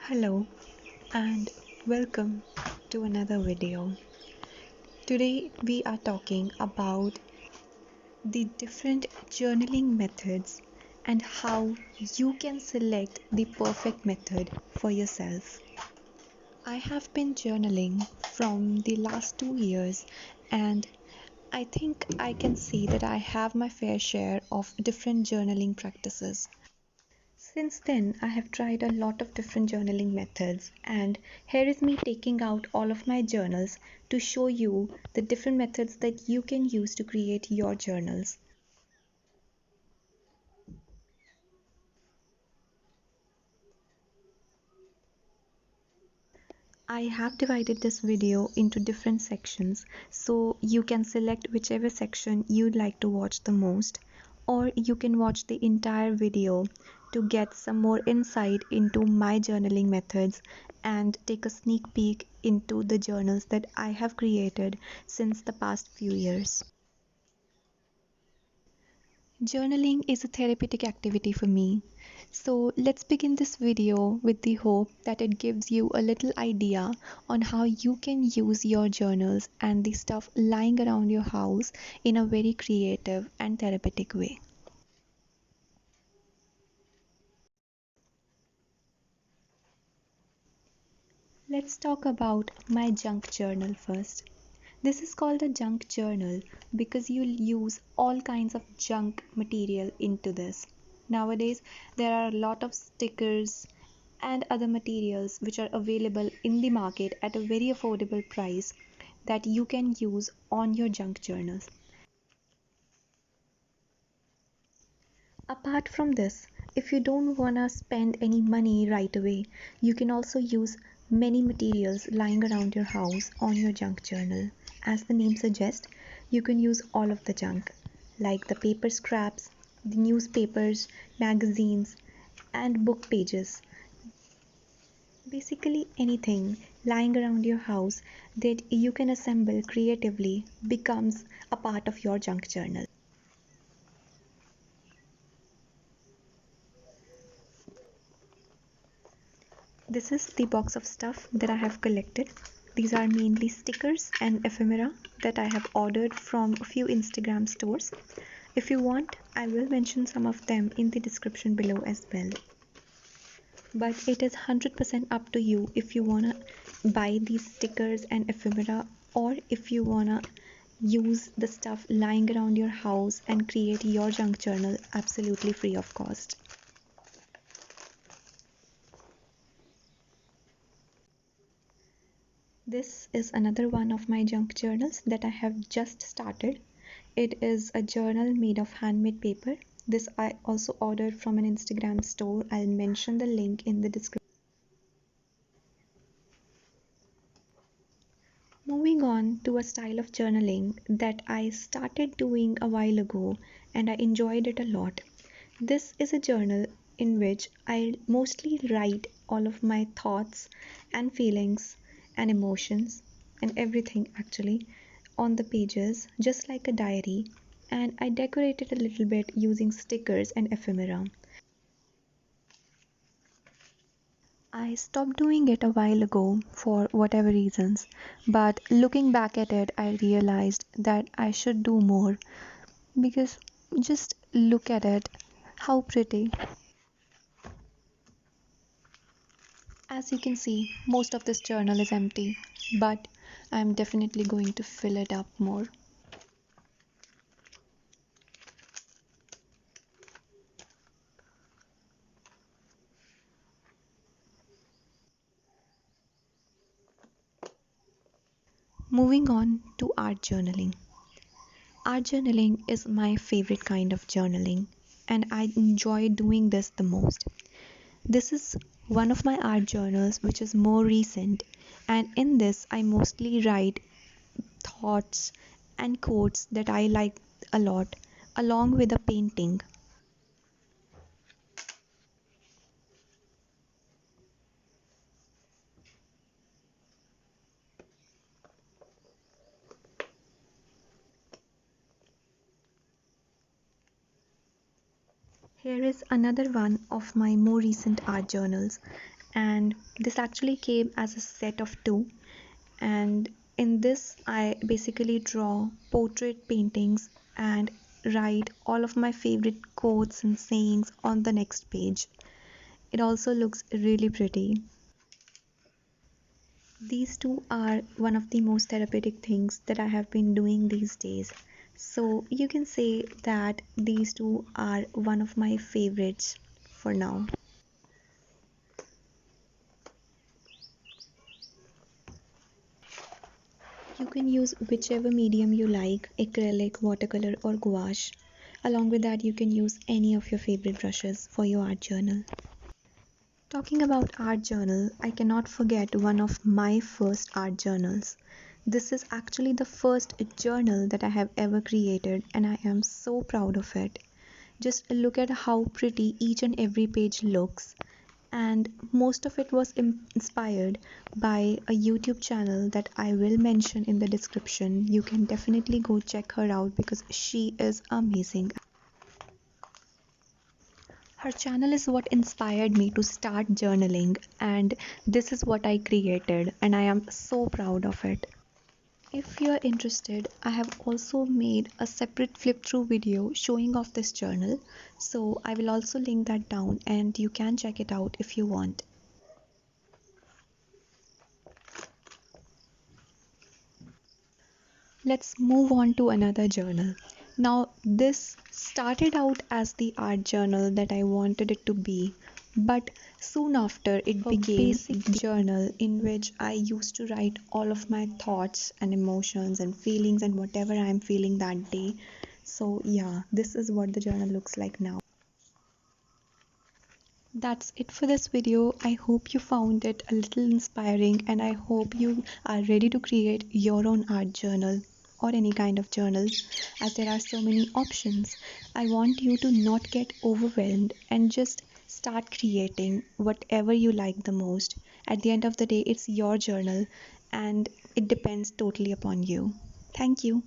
Hello and welcome to another video. Today we are talking about the different journaling methods and how you can select the perfect method for yourself. I have been journaling from the last 2 years, and I think I can say that I have my fair share of different journaling practices. Since then, I have tried a lot of different journaling methods, and here is me taking out all of my journals to show you the different methods that you can use to create your journals. I have divided this video into different sections so you can select whichever section you'd like to watch the most, or you can watch the entire video to get some more insight into my journaling methods and take a sneak peek into the journals that I have created since the past few years. Journaling is a therapeutic activity for me. So let's begin this video with the hope that it gives you a little idea on how you can use your journals and the stuff lying around your house in a very creative and therapeutic way. Let's talk about my junk journal first. This is called a junk journal because you'll use all kinds of junk material into this. Nowadays, there are a lot of stickers and other materials which are available in the market at a very affordable price that you can use on your junk journals. Apart from this, if you don't want to spend any money right away, you can also use many materials lying around your house on your junk journal. As the name suggests, you can use all of the junk, like the paper scraps, the newspapers, magazines, and book pages. Basically, anything lying around your house that you can assemble creatively becomes a part of your junk journal. This is the box of stuff that I have collected. These are mainly stickers and ephemera that I have ordered from a few Instagram stores. If you want, I will mention some of them in the description below as well. But it is 100% up to you if you wanna buy these stickers and ephemera, or if you wanna use the stuff lying around your house and create your junk journal absolutely free of cost. This is another one of my junk journals that I have just started. It is a journal made of handmade paper. This I also ordered from an Instagram store. I'll mention the link in the description. Moving on to a style of journaling that I started doing a while ago and I enjoyed it a lot. This is a journal in which I mostly write all of my thoughts and feelings and emotions and everything actually on the pages, just like a diary, and I decorate it a little bit using stickers and ephemera. I stopped doing it a while ago for whatever reasons, but looking back at it, I realized that I should do more because just look at it, how pretty. As you can see, most of this journal is empty, but I'm definitely going to fill it up more. Moving on to art journaling. Art journaling is my favorite kind of journaling, and I enjoy doing this the most. This is one of my art journals which is more recent, and in this I mostly write thoughts and quotes that I like a lot, along with a painting. Here is another one of my more recent art journals. and this actually came as a set of two. And in this, I basically draw portrait paintings and write all of my favorite quotes and sayings on the next page. It also looks really pretty. These two are one of the most therapeutic things that I have been doing these days. So you can say that these two are one of my favorites for now. You can use whichever medium you like, acrylic, watercolor, or gouache. Along with that, you can use any of your favorite brushes for your art journal. Talking about art journal, I cannot forget one of my first art journals. This is actually the first journal that I have ever created, and I am so proud of it. Just look at how pretty each and every page looks. And most of it was inspired by a YouTube channel that I will mention in the description. You can definitely go check her out because she is amazing. Her channel is what inspired me to start journaling, and this is what I created, and I am so proud of it. If you're interested, I have also made a separate flip through video showing off this journal, so I will also link that down and you can check it out if you want. Let's move on to another journal. Now, this started out as the art journal that I wanted it to be, but soon after it became a basic journal in which I used to write all of my thoughts and emotions and feelings and whatever I'm feeling that day. So, yeah, this is what the journal looks like now. That's it for this video. I hope you found it a little inspiring and I hope you are ready to create your own art journal or any kind of journal as there are so many options. I want you to not get overwhelmed and just start creating whatever you like the most. At the end of the day, it's your journal and it depends totally upon you. Thank you.